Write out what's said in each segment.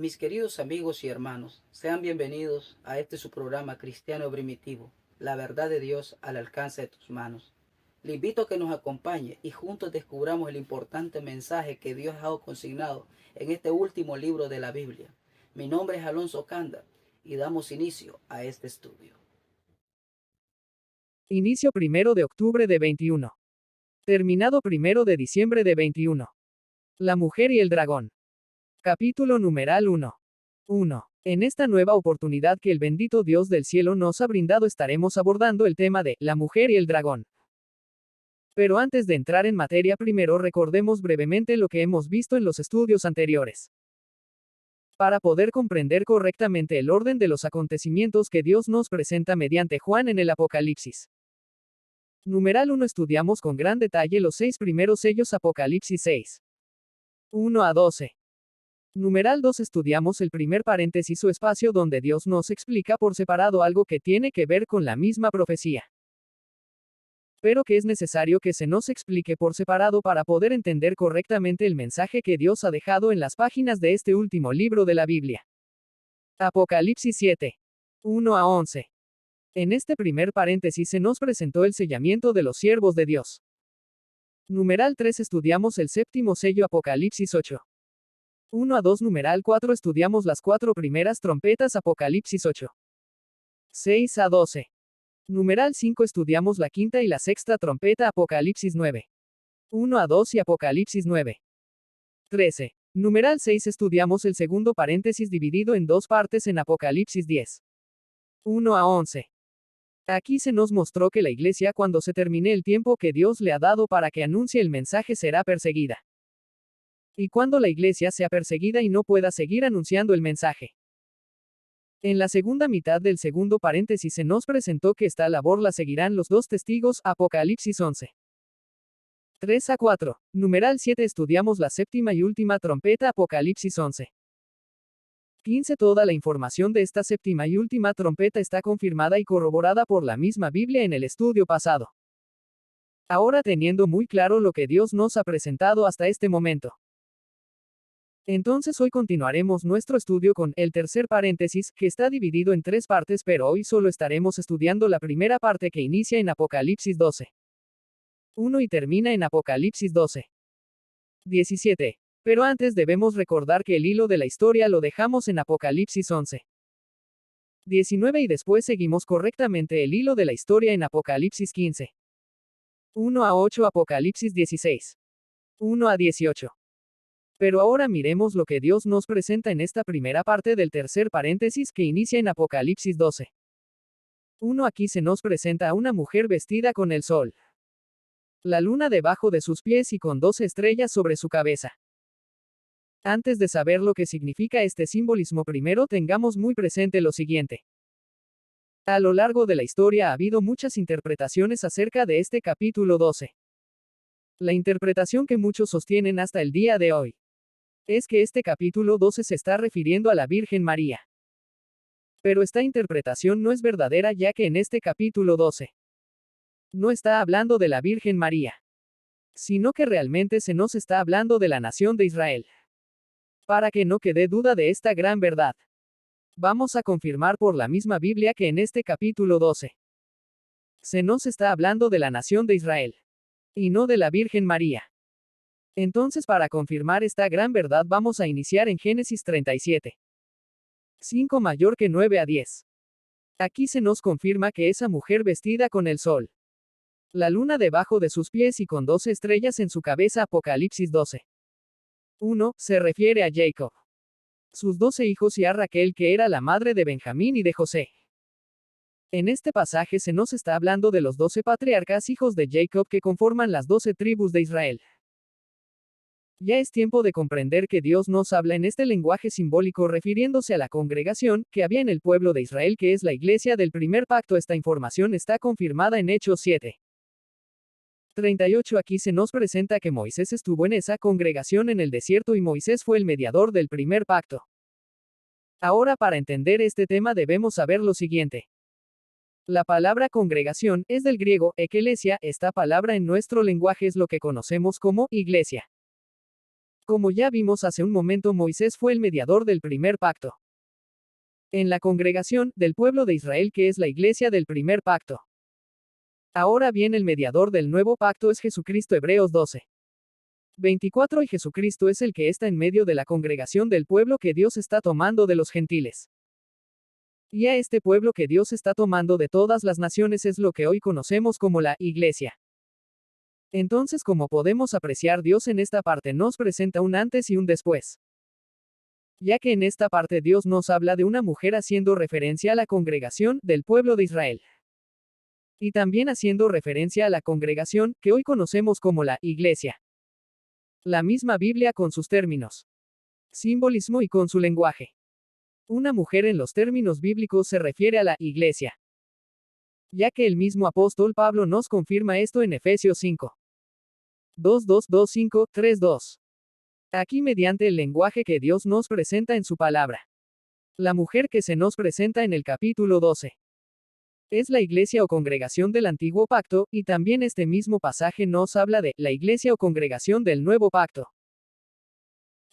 Mis queridos amigos y hermanos, sean bienvenidos a este su programa cristiano primitivo, la verdad de Dios al alcance de tus manos. Le invito a que nos acompañe y juntos descubramos el importante mensaje que Dios ha dejado consignado en este último libro de la Biblia. Mi nombre es Alonso Canda y damos inicio a este estudio. Inicio 1 de octubre de 21. Terminado 1 de diciembre de 21. La mujer y el dragón. Capítulo numeral 1. 1. En esta nueva oportunidad que el bendito Dios del cielo nos ha brindado estaremos abordando el tema de la mujer y el dragón. Pero antes de entrar en materia, primero recordemos brevemente lo que hemos visto en los estudios anteriores. Para poder comprender correctamente el orden de los acontecimientos que Dios nos presenta mediante Juan en el Apocalipsis. Numeral 1. Estudiamos con gran detalle los 6 primeros sellos Apocalipsis 6. 1 a 12. Numeral 2. Estudiamos el primer paréntesis o espacio donde Dios nos explica por separado algo que tiene que ver con la misma profecía, pero que es necesario que se nos explique por separado para poder entender correctamente el mensaje que Dios ha dejado en las páginas de este último libro de la Biblia. Apocalipsis 7. 1 a 11. En este primer paréntesis se nos presentó el sellamiento de los siervos de Dios. Numeral 3. Estudiamos el séptimo sello Apocalipsis 8. 1 a 2. Numeral 4. Estudiamos las 4 primeras trompetas Apocalipsis 8. 6 a 12. Numeral 5. Estudiamos la quinta y la sexta trompeta Apocalipsis 9. 1 a 2 y Apocalipsis 9. 13. Numeral 6. Estudiamos el segundo paréntesis dividido en dos partes en Apocalipsis 10. 1 a 11. Aquí se nos mostró que la iglesia, cuando se termine el tiempo que Dios le ha dado para que anuncie el mensaje, será perseguida. Y cuando la iglesia sea perseguida y no pueda seguir anunciando el mensaje. En la segunda mitad del segundo paréntesis se nos presentó que esta labor la seguirán los dos testigos, Apocalipsis 11. 3 a 4. Numeral 7. Estudiamos la séptima y última trompeta Apocalipsis 11. 15. Toda la información de esta séptima y última trompeta está confirmada y corroborada por la misma Biblia en el estudio pasado. Ahora, teniendo muy claro lo que Dios nos ha presentado hasta este momento, entonces hoy continuaremos nuestro estudio con el tercer paréntesis, que está dividido en 3 partes, pero hoy solo estaremos estudiando la primera parte que inicia en Apocalipsis 12. 1 y termina en Apocalipsis 12. 17. Pero antes debemos recordar que el hilo de la historia lo dejamos en Apocalipsis 11. 19 y después seguimos correctamente el hilo de la historia en Apocalipsis 15. 1 a 8. Apocalipsis 16. 1 a 18. Pero ahora miremos lo que Dios nos presenta en esta primera parte del tercer paréntesis que inicia en Apocalipsis 12. 1. Aquí se nos presenta a una mujer vestida con el sol, la luna debajo de sus pies y con 12 estrellas sobre su cabeza. Antes de saber lo que significa este simbolismo, primero tengamos muy presente lo siguiente. A lo largo de la historia ha habido muchas interpretaciones acerca de este capítulo 12. La interpretación que muchos sostienen hasta el día de hoy es que este capítulo 12 se está refiriendo a la Virgen María. Pero esta interpretación no es verdadera, ya que en este capítulo 12 no está hablando de la Virgen María, sino que realmente se nos está hablando de la nación de Israel. Para que no quede duda de esta gran verdad, vamos a confirmar por la misma Biblia que en este capítulo 12 se nos está hablando de la nación de Israel, y no de la Virgen María. Entonces, para confirmar esta gran verdad, vamos a iniciar en Génesis 37. 5 mayor que 9 a 10. Aquí se nos confirma que esa mujer vestida con el sol, la luna debajo de sus pies y con 12 estrellas en su cabeza, Apocalipsis 12. 1, se refiere a Jacob, sus 12 hijos y a Raquel, que era la madre de Benjamín y de José. En este pasaje se nos está hablando de los 12 patriarcas hijos de Jacob que conforman las 12 tribus de Israel. Ya es tiempo de comprender que Dios nos habla en este lenguaje simbólico refiriéndose a la congregación que había en el pueblo de Israel, que es la iglesia del primer pacto. Esta información está confirmada en Hechos 7. 38. Aquí se nos presenta que Moisés estuvo en esa congregación en el desierto y Moisés fue el mediador del primer pacto. Ahora, para entender este tema debemos saber lo siguiente. La palabra congregación es del griego ekelesia. Esta palabra en nuestro lenguaje es lo que conocemos como iglesia. Como ya vimos hace un momento, Moisés fue el mediador del primer pacto. En la congregación del pueblo de Israel, que es la iglesia del primer pacto. Ahora bien, el mediador del nuevo pacto es Jesucristo. Hebreos 12. 24. Y Jesucristo es el que está en medio de la congregación del pueblo que Dios está tomando de los gentiles. Y a este pueblo que Dios está tomando de todas las naciones es lo que hoy conocemos como la iglesia. Entonces, como podemos apreciar, Dios en esta parte nos presenta un antes y un después. Ya que en esta parte Dios nos habla de una mujer haciendo referencia a la congregación del pueblo de Israel. Y también haciendo referencia a la congregación que hoy conocemos como la iglesia. La misma Biblia con sus términos, simbolismo y con su lenguaje. Una mujer en los términos bíblicos se refiere a la iglesia. Ya que el mismo apóstol Pablo nos confirma esto en Efesios 5. 2:2-2:5-3:2. Aquí mediante el lenguaje que Dios nos presenta en su palabra. La mujer que se nos presenta en el capítulo 12. Es la iglesia o congregación del antiguo pacto, y también este mismo pasaje nos habla de la iglesia o congregación del nuevo pacto.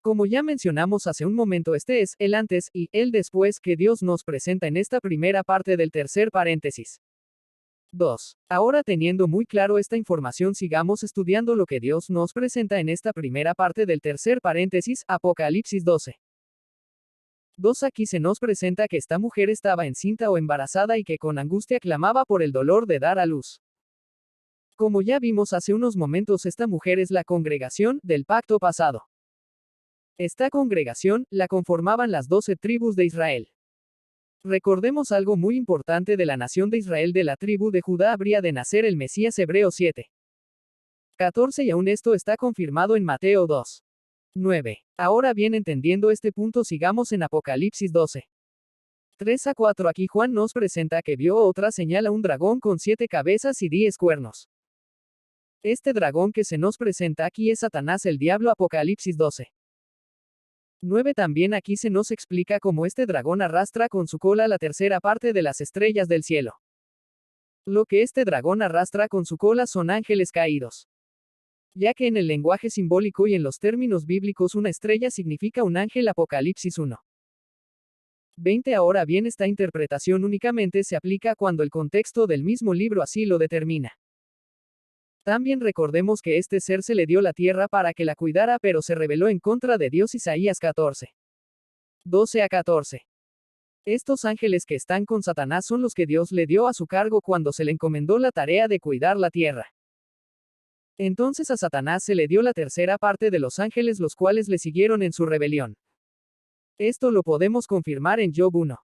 Como ya mencionamos hace un momento, este es el antes y el después que Dios nos presenta en esta primera parte del tercer paréntesis. 2. Ahora, teniendo muy claro esta información, sigamos estudiando lo que Dios nos presenta en esta primera parte del tercer paréntesis, Apocalipsis 12. 2. Aquí se nos presenta que esta mujer estaba encinta o embarazada y que con angustia clamaba por el dolor de dar a luz. Como ya vimos hace unos momentos, esta mujer es la congregación del pacto pasado. Esta congregación la conformaban las 12 tribus de Israel. Recordemos algo muy importante de la nación de Israel: de la tribu de Judá habría de nacer el Mesías. Hebreos 7. 14, y aún esto está confirmado en Mateo 2. 9. Ahora bien, entendiendo este punto, sigamos en Apocalipsis 12. 3-4. Aquí Juan nos presenta que vio otra señal, a un dragón con 7 cabezas y 10 cuernos. Este dragón que se nos presenta aquí es Satanás, el diablo. Apocalipsis 12. 9. También aquí se nos explica cómo este dragón arrastra con su cola la tercera parte de las estrellas del cielo. Lo que este dragón arrastra con su cola son ángeles caídos. Ya que en el lenguaje simbólico y en los términos bíblicos una estrella significa un ángel. Apocalipsis 1. 20. Ahora bien, esta interpretación únicamente se aplica cuando el contexto del mismo libro así lo determina. También recordemos que este ser se le dio la tierra para que la cuidara, pero se rebeló en contra de Dios. Isaías 14. 12-14. Estos ángeles que están con Satanás son los que Dios le dio a su cargo cuando se le encomendó la tarea de cuidar la tierra. Entonces a Satanás se le dio la tercera parte de los ángeles, los cuales le siguieron en su rebelión. Esto lo podemos confirmar en Job 1.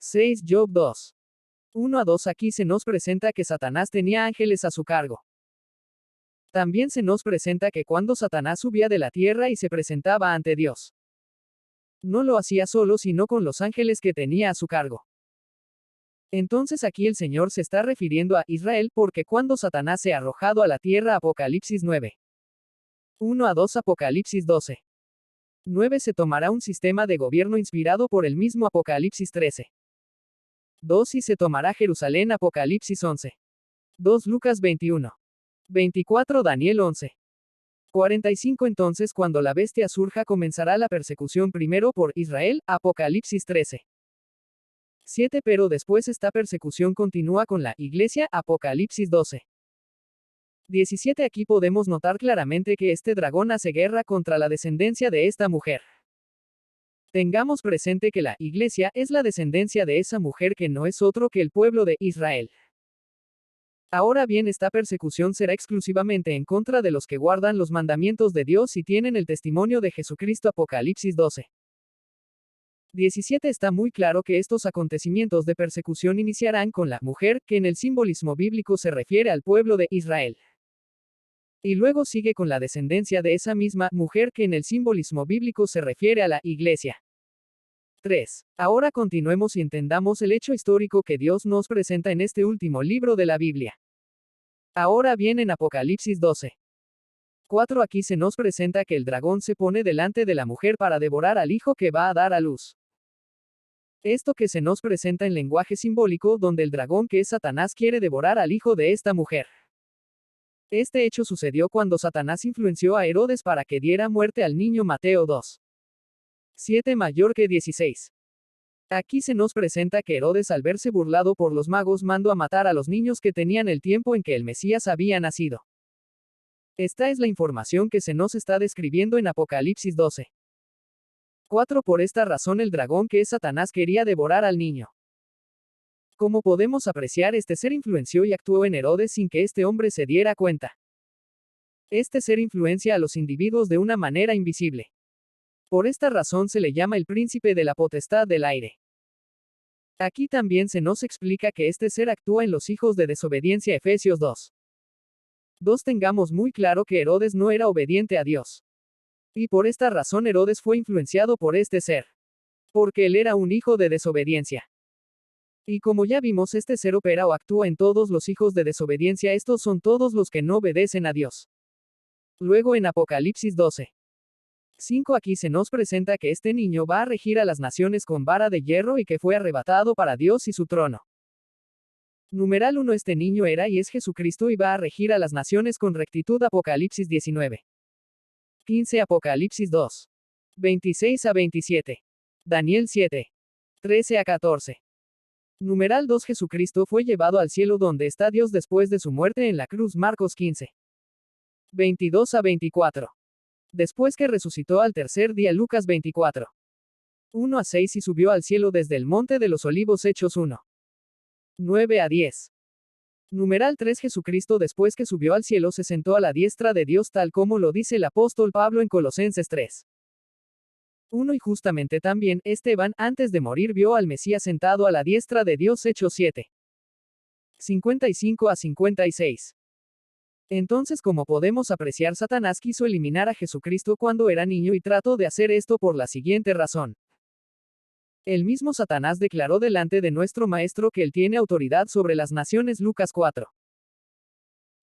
6, Job 2. 1-2. Aquí se nos presenta que Satanás tenía ángeles a su cargo. También se nos presenta que cuando Satanás subía de la tierra y se presentaba ante Dios, no lo hacía solo, sino con los ángeles que tenía a su cargo. Entonces aquí el Señor se está refiriendo a Israel, porque cuando Satanás se ha arrojado a la tierra. Apocalipsis 9. 1-2. Apocalipsis 12. 9. Se tomará un sistema de gobierno inspirado por el mismo. Apocalipsis 13. 2. Y se tomará Jerusalén. Apocalipsis 11. 2. Lucas 21. 24. Daniel 11. 45. Entonces, cuando la bestia surja, comenzará la persecución primero por Israel. Apocalipsis 13. 7. Pero después esta persecución continúa con la iglesia. Apocalipsis 12. 17. Aquí podemos notar claramente que este dragón hace guerra contra la descendencia de esta mujer. Tengamos presente que la iglesia es la descendencia de esa mujer, que no es otro que el pueblo de Israel. Ahora bien, esta persecución será exclusivamente en contra de los que guardan los mandamientos de Dios y tienen el testimonio de Jesucristo. Apocalipsis 12. 17. Está muy claro que estos acontecimientos de persecución iniciarán con la mujer, que en el simbolismo bíblico se refiere al pueblo de Israel. Y luego sigue con la descendencia de esa misma mujer, que en el simbolismo bíblico se refiere a la iglesia. 3. Ahora continuemos y entendamos el hecho histórico que Dios nos presenta en este último libro de la Biblia. Ahora bien, en Apocalipsis 12. 4. Aquí se nos presenta que el dragón se pone delante de la mujer para devorar al hijo que va a dar a luz. Esto que se nos presenta en lenguaje simbólico, donde el dragón, que es Satanás, quiere devorar al hijo de esta mujer. Este hecho sucedió cuando Satanás influenció a Herodes para que diera muerte al niño. Mateo 2. 7 mayor que 16. Aquí se nos presenta que Herodes, al verse burlado por los magos, mandó a matar a los niños que tenían el tiempo en que el Mesías había nacido. Esta es la información que se nos está describiendo en Apocalipsis 12. 4. Por esta razón el dragón, que es Satanás, quería devorar al niño. Como podemos apreciar, este ser influenció y actuó en Herodes sin que este hombre se diera cuenta. Este ser influencia a los individuos de una manera invisible. Por esta razón se le llama el príncipe de la potestad del aire. Aquí también se nos explica que este ser actúa en los hijos de desobediencia. Efesios 2. 2. Tengamos muy claro que Herodes no era obediente a Dios. Y por esta razón Herodes fue influenciado por este ser. Porque él era un hijo de desobediencia. Y como ya vimos, este ser opera o actúa en todos los hijos de desobediencia. Estos son todos los que no obedecen a Dios. Luego en Apocalipsis 12. 5 aquí se nos presenta que este niño va a regir a las naciones con vara de hierro y que fue arrebatado para Dios y su trono. Numeral 1. Este niño era y es Jesucristo y va a regir a las naciones con rectitud. Apocalipsis 19. 15 Apocalipsis 2. 26 a 27. Daniel 7. 13 a 14. Numeral 2. Jesucristo fue llevado al cielo donde está Dios después de su muerte en la cruz. Marcos 15. 22 a 24. Después que resucitó al tercer día. Lucas 24. 1 a 6 y subió al cielo desde el monte de los olivos. Hechos 1. 9 a 10. Numeral 3. Jesucristo, después que subió al cielo, se sentó a la diestra de Dios, tal como lo dice el apóstol Pablo en Colosenses 3. 1 y justamente también Esteban, antes de morir, vio al Mesías sentado a la diestra de Dios. Hechos 7. 55 a 56. Entonces, como podemos apreciar, Satanás quiso eliminar a Jesucristo cuando era niño y trató de hacer esto por la siguiente razón. El mismo Satanás declaró delante de nuestro Maestro que él tiene autoridad sobre las naciones. Lucas 4.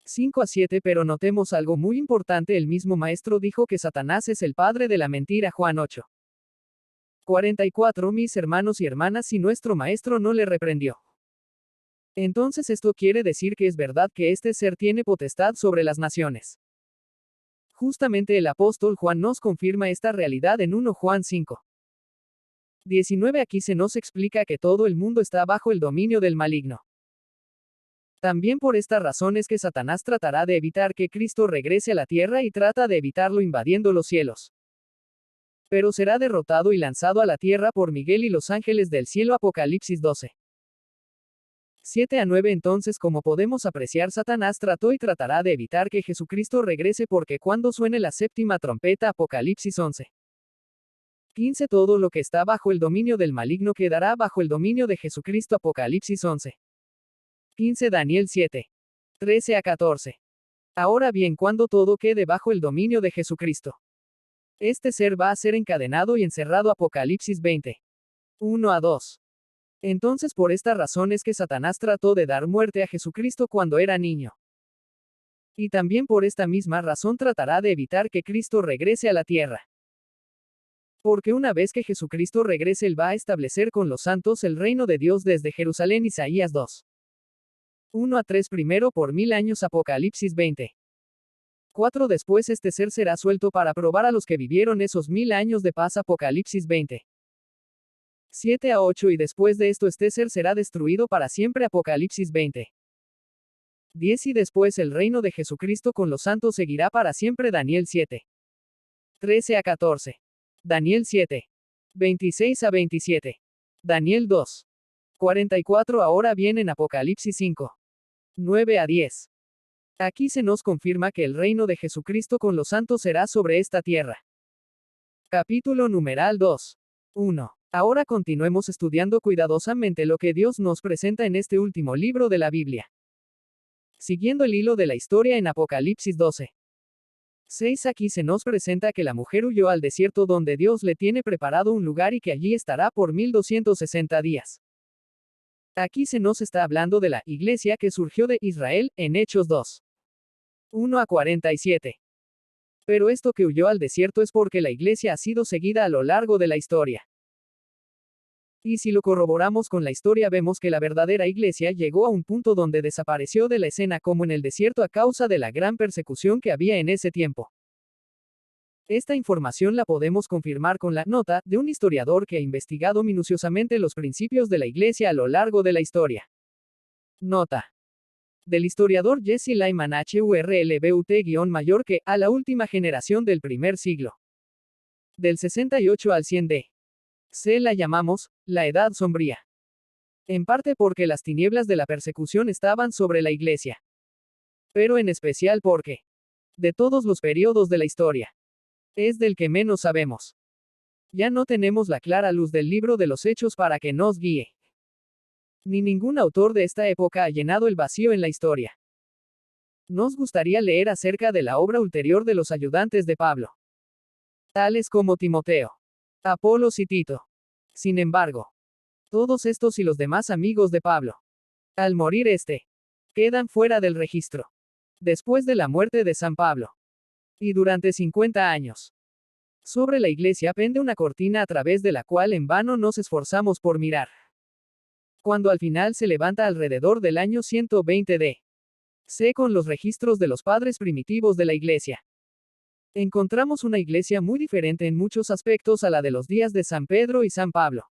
5 a 7. Pero notemos algo muy importante: el mismo Maestro dijo que Satanás es el padre de la mentira. Juan 8. 44. Mis hermanos y hermanas, si nuestro Maestro no le reprendió, entonces esto quiere decir que es verdad que este ser tiene potestad sobre las naciones. Justamente el apóstol Juan nos confirma esta realidad en 1 Juan 5. 19. Aquí se nos explica que todo el mundo está bajo el dominio del maligno. También por esta razón es que Satanás tratará de evitar que Cristo regrese a la tierra y trata de evitarlo invadiendo los cielos. Pero será derrotado y lanzado a la tierra por Miguel y los ángeles del cielo. Apocalipsis 12. 7 a 9. Entonces, como podemos apreciar, Satanás trató y tratará de evitar que Jesucristo regrese, porque cuando suene la séptima trompeta. Apocalipsis 11. 15. Todo lo que está bajo el dominio del maligno quedará bajo el dominio de Jesucristo. Apocalipsis 11. 15. Daniel 7. 13 a 14. Ahora bien, cuando todo quede bajo el dominio de Jesucristo, este ser va a ser encadenado y encerrado. Apocalipsis 20. 1 a 2. Entonces, por esta razón es que Satanás trató de dar muerte a Jesucristo cuando era niño. Y también por esta misma razón tratará de evitar que Cristo regrese a la tierra. Porque una vez que Jesucristo regrese, él va a establecer con los santos el reino de Dios desde Jerusalén. Isaías 2. 1 a 3. Primero por 1000 años. Apocalipsis 20. 4. Después este ser será suelto para probar a los que vivieron esos 1000 años de paz. Apocalipsis 20. 7 a 8. Y después de esto este ser será destruido para siempre. Apocalipsis 20. 10. Y después el reino de Jesucristo con los santos seguirá para siempre. Daniel 7. 13 a 14. Daniel 7. 26 a 27. Daniel 2. 44. Ahora bien, en Apocalipsis 5. 9 a 10. Aquí se nos confirma que el reino de Jesucristo con los santos será sobre esta tierra. Capítulo numeral 2. 1. Ahora continuemos estudiando cuidadosamente lo que Dios nos presenta en este último libro de la Biblia. Siguiendo el hilo de la historia en Apocalipsis 12. 6. Aquí se nos presenta que la mujer huyó al desierto donde Dios le tiene preparado un lugar y que allí estará por 1260 días. Aquí se nos está hablando de la iglesia que surgió de Israel, en Hechos 2. 1 a 47. Pero esto que huyó al desierto es porque la iglesia ha sido seguida a lo largo de la historia. Y si lo corroboramos con la historia vemos que la verdadera iglesia llegó a un punto donde desapareció de la escena como en el desierto a causa de la gran persecución que había en ese tiempo. Esta información la podemos confirmar con la nota de un historiador que ha investigado minuciosamente los principios de la iglesia a lo largo de la historia. Nota del historiador Jesse Lyman HURLBUT-mayor que, a la última generación del primer siglo. Del 68 al 100 d. C la llamamos, la Edad Sombría. En parte porque las tinieblas de la persecución estaban sobre la iglesia. Pero en especial porque, de todos los periodos de la historia, es del que menos sabemos. Ya no tenemos la clara luz del libro de los Hechos para que nos guíe. Ni ningún autor de esta época ha llenado el vacío en la historia. Nos gustaría leer acerca de la obra ulterior de los ayudantes de Pablo, tales como Timoteo, Apolos y Tito. Sin embargo, todos estos y los demás amigos de Pablo, al morir quedan fuera del registro. Después de la muerte de San Pablo, y durante 50 años, sobre la iglesia pende una cortina a través de la cual en vano nos esforzamos por mirar. Cuando al final se levanta alrededor del año 120 d. C con los registros de los padres primitivos de la iglesia, encontramos una iglesia muy diferente en muchos aspectos a la de los días de San Pedro y San Pablo.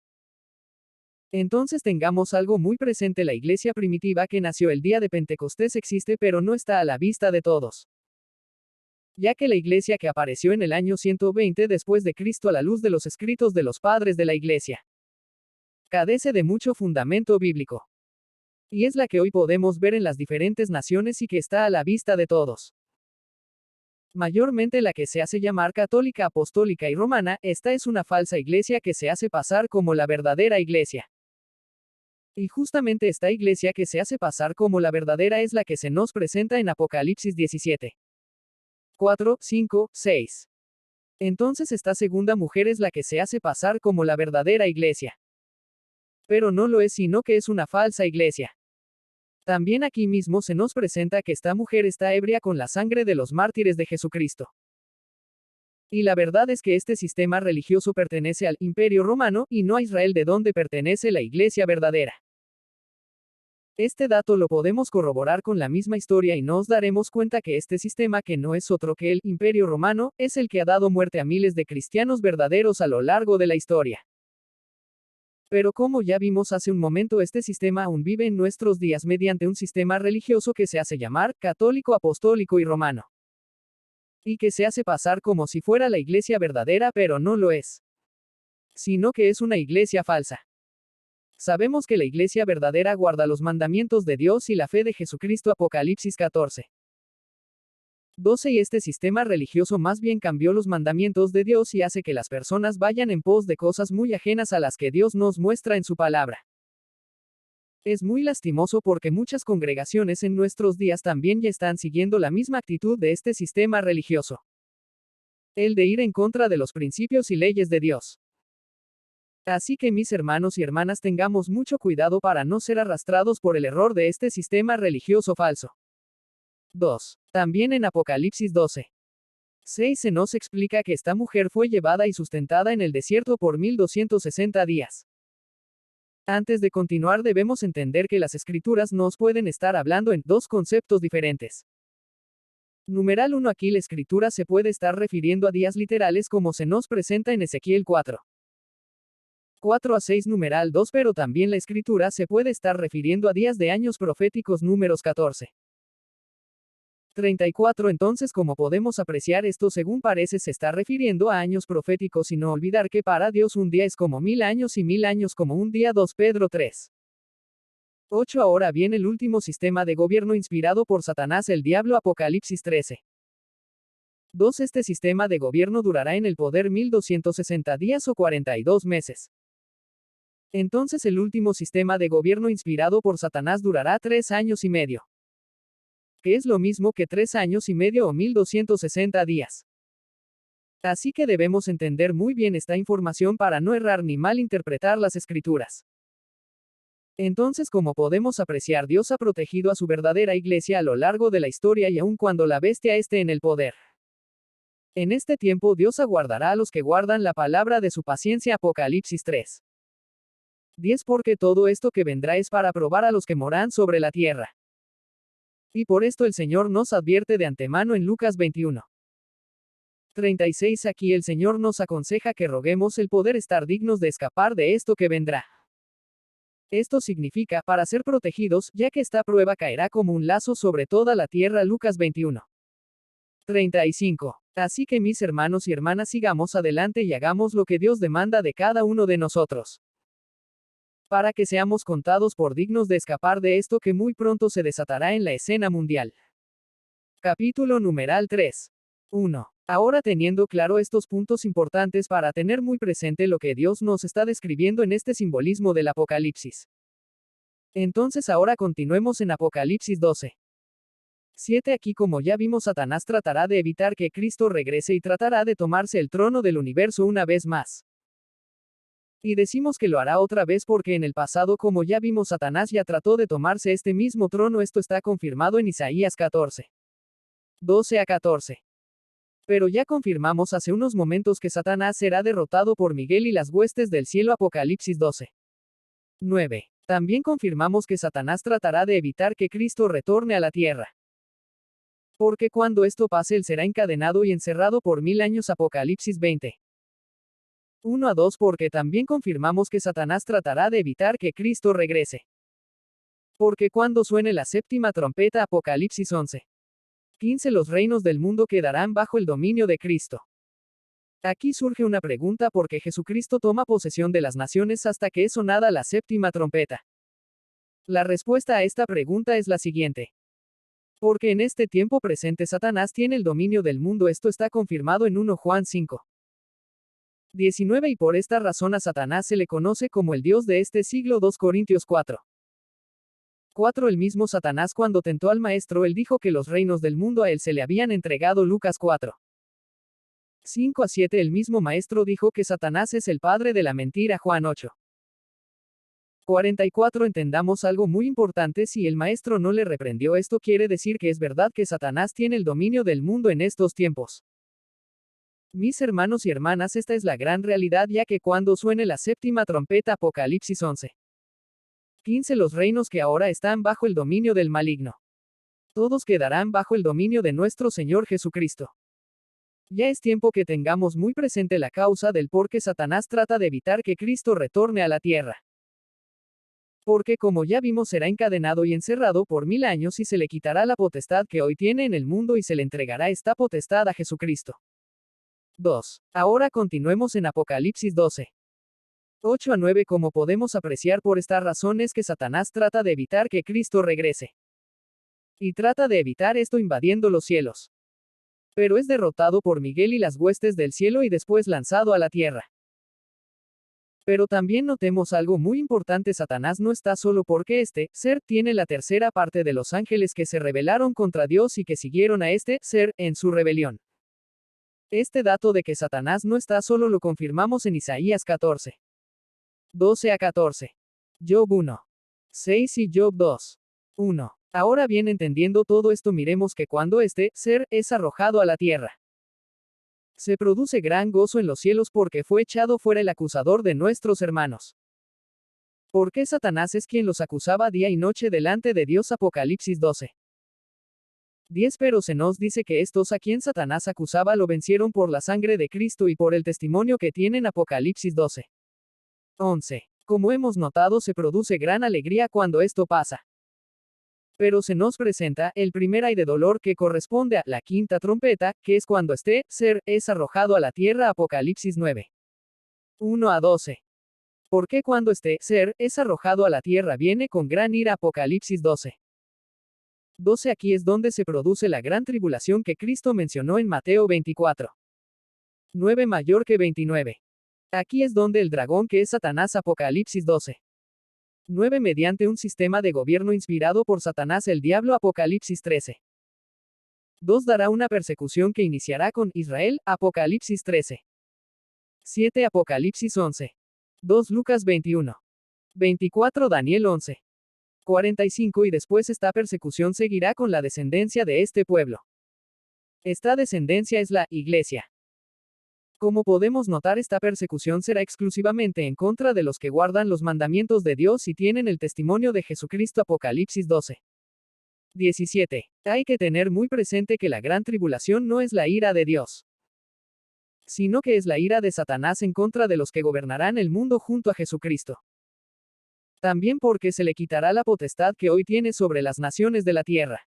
Entonces tengamos algo muy presente: la iglesia primitiva que nació el día de Pentecostés existe pero no está a la vista de todos. Ya que la iglesia que apareció en el año 120 después de Cristo a la luz de los escritos de los padres de la iglesia, carece de mucho fundamento bíblico. Y es la que hoy podemos ver en las diferentes naciones y que está a la vista de todos. Mayormente la que se hace llamar católica, apostólica y romana, esta es una falsa iglesia que se hace pasar como la verdadera iglesia. Y justamente esta iglesia que se hace pasar como la verdadera es la que se nos presenta en Apocalipsis 17. 4, 5, 6. Entonces esta segunda mujer es la que se hace pasar como la verdadera iglesia. Pero no lo es, sino que es una falsa iglesia. También aquí mismo se nos presenta que esta mujer está ebria con la sangre de los mártires de Jesucristo. Y la verdad es que este sistema religioso pertenece al Imperio Romano y no a Israel, de donde pertenece la iglesia verdadera. Este dato lo podemos corroborar con la misma historia y nos daremos cuenta que este sistema, que no es otro que el Imperio Romano, es el que ha dado muerte a miles de cristianos verdaderos a lo largo de la historia. Pero como ya vimos hace un momento, este sistema aún vive en nuestros días mediante un sistema religioso que se hace llamar católico, apostólico y romano. Y que se hace pasar como si fuera la iglesia verdadera, pero no lo es. Sino que es una iglesia falsa. Sabemos que la iglesia verdadera guarda los mandamientos de Dios y la fe de Jesucristo. Apocalipsis 14. 12. Y este sistema religioso más bien cambió los mandamientos de Dios y hace que las personas vayan en pos de cosas muy ajenas a las que Dios nos muestra en su palabra. Es muy lastimoso porque muchas congregaciones en nuestros días también ya están siguiendo la misma actitud de este sistema religioso. El de ir en contra de los principios y leyes de Dios. Así que mis hermanos y hermanas, tengamos mucho cuidado para no ser arrastrados por el error de este sistema religioso falso. 2. También en Apocalipsis 12. 6 se nos explica que esta mujer fue llevada y sustentada en el desierto por 1260 días. Antes de continuar debemos entender que las escrituras nos pueden estar hablando en dos conceptos diferentes. Numeral 1. Aquí la escritura se puede estar refiriendo a días literales como se nos presenta en Ezequiel 4. 4 a 6. Numeral 2. Pero también la escritura se puede estar refiriendo a días de años proféticos. Números 14. 34. Entonces, como podemos apreciar, esto según parece se está refiriendo a años proféticos, y no olvidar que para Dios un día es como 1000 años y 1000 años como un día. 2 Pedro 3. 8. Ahora viene el último sistema de gobierno inspirado por Satanás, el diablo. Apocalipsis 13. 2. Este sistema de gobierno durará en el poder 1260 días o 42 meses. Entonces el último sistema de gobierno inspirado por Satanás durará 3 años y medio. Que es lo mismo que 3 años y medio o 1260 días. Así que debemos entender muy bien esta información para no errar ni malinterpretar las escrituras. Entonces, como podemos apreciar, Dios ha protegido a su verdadera iglesia a lo largo de la historia y aun cuando la bestia esté en el poder. En este tiempo Dios aguardará a los que guardan la palabra de su paciencia. Apocalipsis 3. 10 Porque todo esto que vendrá es para probar a los que moran sobre la tierra. Y por esto el Señor nos advierte de antemano en Lucas 21. 36 Aquí el Señor nos aconseja que roguemos el poder estar dignos de escapar de esto que vendrá. Esto significa, para ser protegidos, ya que esta prueba caerá como un lazo sobre toda la tierra. Lucas 21. 35. Así que mis hermanos y hermanas, sigamos adelante y hagamos lo que Dios demanda de cada uno de nosotros, para que seamos contados por dignos de escapar de esto que muy pronto se desatará en la escena mundial. Capítulo numeral 3. 1. Ahora, teniendo claro estos puntos importantes para tener muy presente lo que Dios nos está describiendo en este simbolismo del Apocalipsis. Entonces ahora continuemos en Apocalipsis 12. 7 Aquí, como ya vimos, Satanás tratará de evitar que Cristo regrese y tratará de tomarse el trono del universo una vez más. Y decimos que lo hará otra vez porque en el pasado, como ya vimos, Satanás ya trató de tomarse este mismo trono. Esto está confirmado en Isaías 14. 12 a 14. Pero ya confirmamos hace unos momentos que Satanás será derrotado por Miguel y las huestes del cielo. Apocalipsis 12. 9. También confirmamos que Satanás tratará de evitar que Cristo retorne a la tierra, porque cuando esto pase él será encadenado y encerrado por 1000 años. Apocalipsis 20. 1 a 2 Porque también confirmamos que Satanás tratará de evitar que Cristo regrese, porque cuando suene la séptima trompeta. Apocalipsis 11. 15 Los reinos del mundo quedarán bajo el dominio de Cristo. Aquí surge una pregunta: ¿por qué Jesucristo toma posesión de las naciones hasta que es sonada la séptima trompeta? La respuesta a esta pregunta es la siguiente: porque en este tiempo presente Satanás tiene el dominio del mundo. Esto está confirmado en 1 Juan 5. 19 Y por esta razón a Satanás se le conoce como el Dios de este siglo. 2 Corintios 4. 4 El mismo Satanás, cuando tentó al Maestro, él dijo que los reinos del mundo a él se le habían entregado. Lucas 4. 5 a 7 El mismo Maestro dijo que Satanás es el padre de la mentira. Juan 8. 44 Entendamos algo muy importante: si el Maestro no le reprendió, esto quiere decir que es verdad que Satanás tiene el dominio del mundo en estos tiempos. Mis hermanos y hermanas, esta es la gran realidad, ya que cuando suene la séptima trompeta. Apocalipsis 11. 15 Los reinos que ahora están bajo el dominio del maligno, todos quedarán bajo el dominio de nuestro Señor Jesucristo. Ya es tiempo que tengamos muy presente la causa del por qué Satanás trata de evitar que Cristo retorne a la tierra. Porque, como ya vimos, será encadenado y encerrado por 1000 años y se le quitará la potestad que hoy tiene en el mundo y se le entregará esta potestad a Jesucristo. 2. Ahora continuemos en Apocalipsis 12. 8 a 9 Como podemos apreciar, por esta razón es que Satanás trata de evitar que Cristo regrese. Y trata de evitar esto invadiendo los cielos. Pero es derrotado por Miguel y las huestes del cielo y después lanzado a la tierra. Pero también notemos algo muy importante: Satanás no está solo, porque este ser tiene la tercera parte de los ángeles que se rebelaron contra Dios y que siguieron a este ser en su rebelión. Este dato de que Satanás no está solo lo confirmamos en Isaías 14. 12 a 14. Job 1. 6 y Job 2. 1. Ahora bien, entendiendo todo esto, miremos que cuando este ser es arrojado a la tierra, se produce gran gozo en los cielos, porque fue echado fuera el acusador de nuestros hermanos. Porque Satanás es quien los acusaba día y noche delante de Dios. Apocalipsis 12. 10 Pero se nos dice que estos a quien Satanás acusaba lo vencieron por la sangre de Cristo y por el testimonio que tienen. Apocalipsis 12. 11. Como hemos notado, se produce gran alegría cuando esto pasa. Pero se nos presenta el primer ay de dolor que corresponde a la quinta trompeta, que es cuando este ser es arrojado a la tierra. Apocalipsis 9. 1 a 12. Porque cuando este ser es arrojado a la tierra viene con gran ira. Apocalipsis 12. 12 Aquí es donde se produce la gran tribulación que Cristo mencionó en Mateo 24. 9 Mayor que 29. Aquí es donde el dragón, que es Satanás. Apocalipsis 12. 9 Mediante un sistema de gobierno inspirado por Satanás el diablo. Apocalipsis 13. 2 Dará una persecución que iniciará con Israel. Apocalipsis 13. 7 Apocalipsis 11. 2 Lucas 21. 24 Daniel 11. 45 Y después esta persecución seguirá con la descendencia de este pueblo. Esta descendencia es la Iglesia. Como podemos notar, esta persecución será exclusivamente en contra de los que guardan los mandamientos de Dios y tienen el testimonio de Jesucristo. Apocalipsis 12. 17. Hay que tener muy presente que la gran tribulación no es la ira de Dios, sino que es la ira de Satanás en contra de los que gobernarán el mundo junto a Jesucristo. También porque se le quitará la potestad que hoy tiene sobre las naciones de la tierra.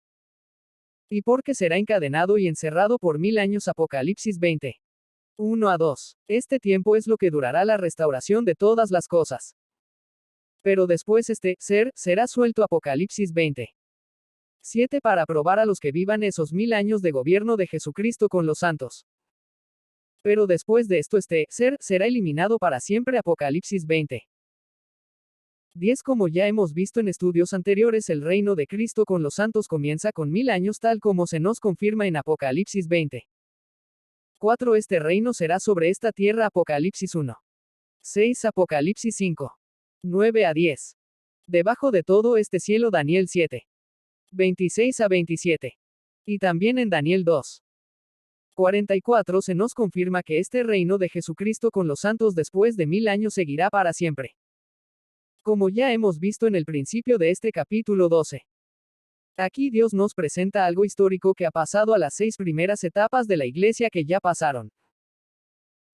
Y porque será encadenado y encerrado por 1000 años. Apocalipsis 20. 1 a 2. Este tiempo es lo que durará la restauración de todas las cosas. Pero después este ser será suelto. Apocalipsis 20. 7 para probar a los que vivan esos 1000 años de gobierno de Jesucristo con los santos. Pero después de esto este ser será eliminado para siempre. Apocalipsis 20. 10. Como ya hemos visto en estudios anteriores, el reino de Cristo con los santos comienza con 1000 años, tal como se nos confirma en Apocalipsis 20. 4. Este reino será sobre esta tierra. Apocalipsis 1. 6. Apocalipsis 5. 9 a 10. Debajo de todo este cielo. Daniel 7. 26 a 27. Y también en Daniel 2. 44 se nos confirma que este reino de Jesucristo con los santos después de 1000 años seguirá para siempre. Como ya hemos visto en el principio de este capítulo 12. Aquí Dios nos presenta algo histórico que ha pasado a las 6 primeras etapas de la iglesia que ya pasaron.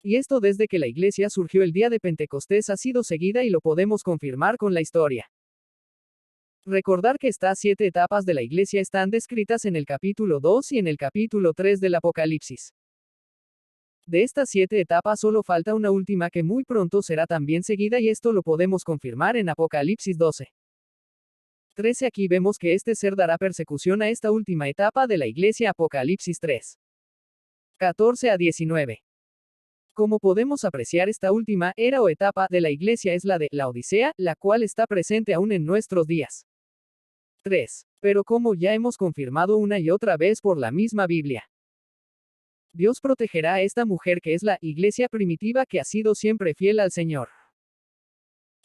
Y esto desde que la iglesia surgió el día de Pentecostés ha sido seguida y lo podemos confirmar con la historia. Recordar que estas 7 etapas de la iglesia están descritas en el capítulo 2 y en el capítulo 3 del Apocalipsis. De estas 7 etapas solo falta una última que muy pronto será también seguida y esto lo podemos confirmar en Apocalipsis 12. 13. Aquí vemos que este ser dará persecución a esta última etapa de la iglesia. Apocalipsis 3. 14 a 19. Como podemos apreciar, esta última era o etapa de la iglesia es la de la Odisea, la cual está presente aún en nuestros días. 3. Pero como ya hemos confirmado una y otra vez por la misma Biblia, Dios protegerá a esta mujer que es la iglesia primitiva que ha sido siempre fiel al Señor.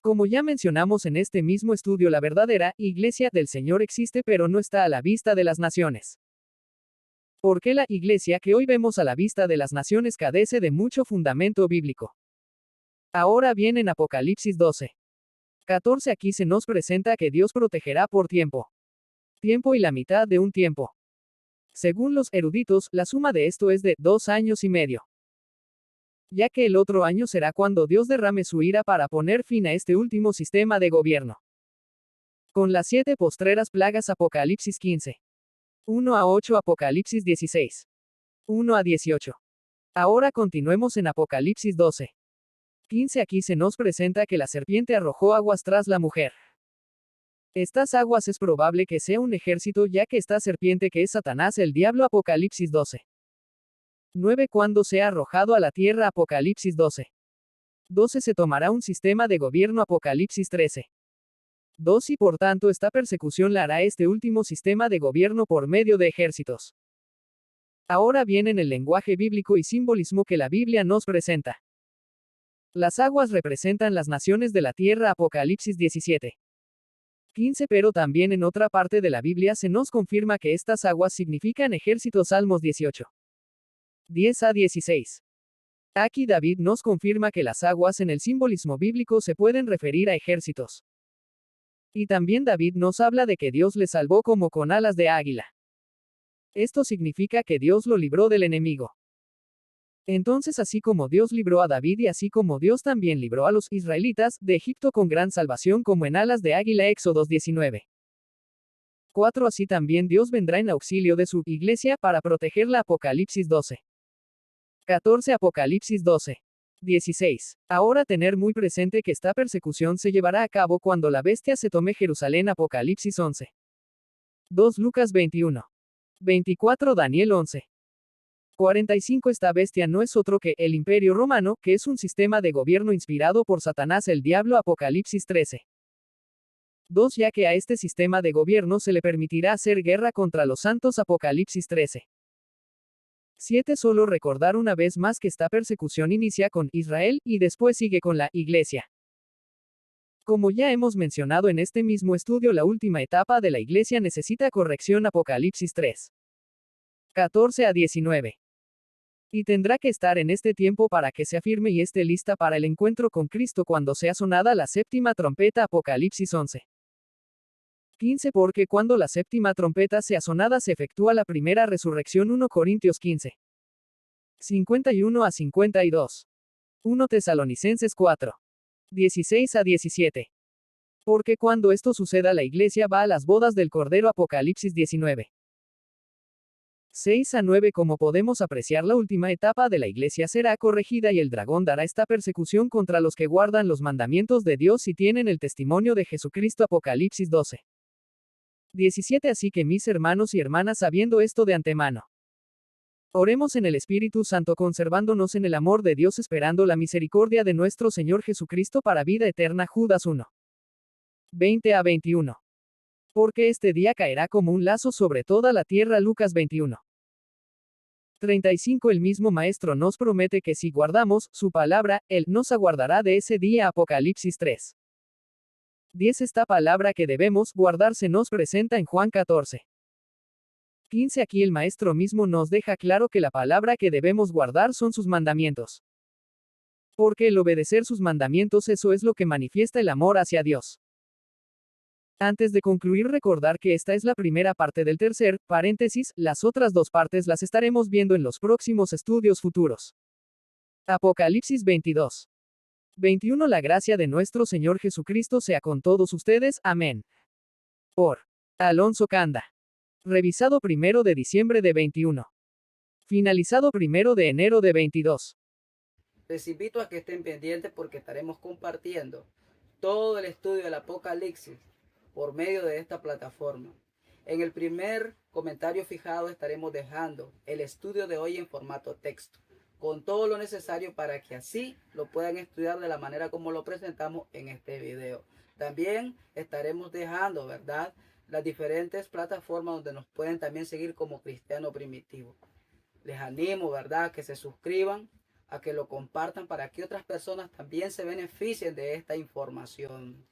Como ya mencionamos en este mismo estudio, la verdadera iglesia del Señor existe pero no está a la vista de las naciones. Porque la iglesia que hoy vemos a la vista de las naciones carece de mucho fundamento bíblico. Ahora bien, en Apocalipsis 12. 14 aquí se nos presenta que Dios protegerá por tiempo. Tiempo y la mitad de un tiempo. Según los eruditos, la suma de esto es de 2 años y medio. Ya que el otro año será cuando Dios derrame su ira para poner fin a este último sistema de gobierno. Con las 7 postreras plagas. Apocalipsis 15. 1 a 8. Apocalipsis 16. 1 a 18. Ahora continuemos en Apocalipsis 12. 15. Aquí se nos presenta que la serpiente arrojó aguas tras la mujer. Estas aguas es probable que sea un ejército, ya que esta serpiente que es Satanás el diablo. Apocalipsis 12. 9. Cuando sea arrojado a la tierra. Apocalipsis 12. 12 se tomará un sistema de gobierno. Apocalipsis 13. 2 y por tanto esta persecución la hará este último sistema de gobierno por medio de ejércitos. Ahora bien, en el lenguaje bíblico y simbolismo que la Biblia nos presenta, las aguas representan las naciones de la tierra. Apocalipsis 17. 15. Pero también en otra parte de la Biblia se nos confirma que estas aguas significan ejércitos. Salmos 18. 10 a 16. Aquí David nos confirma que las aguas en el simbolismo bíblico se pueden referir a ejércitos. Y también David nos habla de que Dios le salvó como con alas de águila. Esto significa que Dios lo libró del enemigo. Entonces, así como Dios libró a David y así como Dios también libró a los israelitas de Egipto con gran salvación como en alas de águila. Éxodo 19. 4. Así también Dios vendrá en auxilio de su iglesia para protegerla. Apocalipsis 12. 14. Apocalipsis 12. 16. Ahora tener muy presente que esta persecución se llevará a cabo cuando la bestia se tome Jerusalén. Apocalipsis 11. 2. Lucas 21. 24. Daniel 11. 45. Esta bestia no es otro que el Imperio Romano, que es un sistema de gobierno inspirado por Satanás el diablo. Apocalipsis 13. 2. Ya que a este sistema de gobierno se le permitirá hacer guerra contra los santos. Apocalipsis 13. 7. Solo recordar una vez más que esta persecución inicia con Israel y después sigue con la iglesia. Como ya hemos mencionado en este mismo estudio, la última etapa de la iglesia necesita corrección. Apocalipsis 3. 14 a 19. Y tendrá que estar en este tiempo para que se afirme y esté lista para el encuentro con Cristo cuando sea sonada la séptima trompeta. Apocalipsis 11. 15. Porque cuando la séptima trompeta sea sonada se efectúa la primera resurrección. 1 Corintios 15. 51 a 52. 1 Tesalonicenses 4. 16 a 17. Porque cuando esto suceda la iglesia va a las bodas del Cordero. Apocalipsis 19. 6 a 9. Como podemos apreciar, la última etapa de la iglesia será corregida y el dragón dará esta persecución contra los que guardan los mandamientos de Dios y tienen el testimonio de Jesucristo. Apocalipsis 12. 17. Así que mis hermanos y hermanas, sabiendo esto de antemano, oremos en el Espíritu Santo, conservándonos en el amor de Dios, esperando la misericordia de nuestro Señor Jesucristo para vida eterna. Judas 1. 20 a 21. Porque este día caerá como un lazo sobre toda la tierra. Lucas 21. 35. El mismo Maestro nos promete que si guardamos su palabra, Él nos aguardará de ese día. Apocalipsis 3. 10. Esta palabra que debemos guardar se nos presenta en Juan 14. 15. Aquí el Maestro mismo nos deja claro que la palabra que debemos guardar son sus mandamientos. Porque el obedecer sus mandamientos, eso es lo que manifiesta el amor hacia Dios. Antes de concluir, recordar que esta es la primera parte del tercer paréntesis, las otras dos partes las estaremos viendo en los próximos estudios futuros. Apocalipsis 22. 21. La gracia de nuestro Señor Jesucristo sea con todos ustedes. Amén. Por Alonso Canda. Revisado 1 de diciembre de 21. Finalizado 1 de enero de 22. Les invito a que estén pendientes porque estaremos compartiendo todo el estudio del Apocalipsis por medio de esta plataforma. En el primer comentario fijado estaremos dejando el estudio de hoy en formato texto, con todo lo necesario para que así lo puedan estudiar de la manera como lo presentamos en este video. También estaremos dejando, ¿verdad?, las diferentes plataformas donde nos pueden también seguir como Cristiano Primitivo. Les animo, ¿verdad?, a que se suscriban, a que lo compartan para que otras personas también se beneficien de esta información.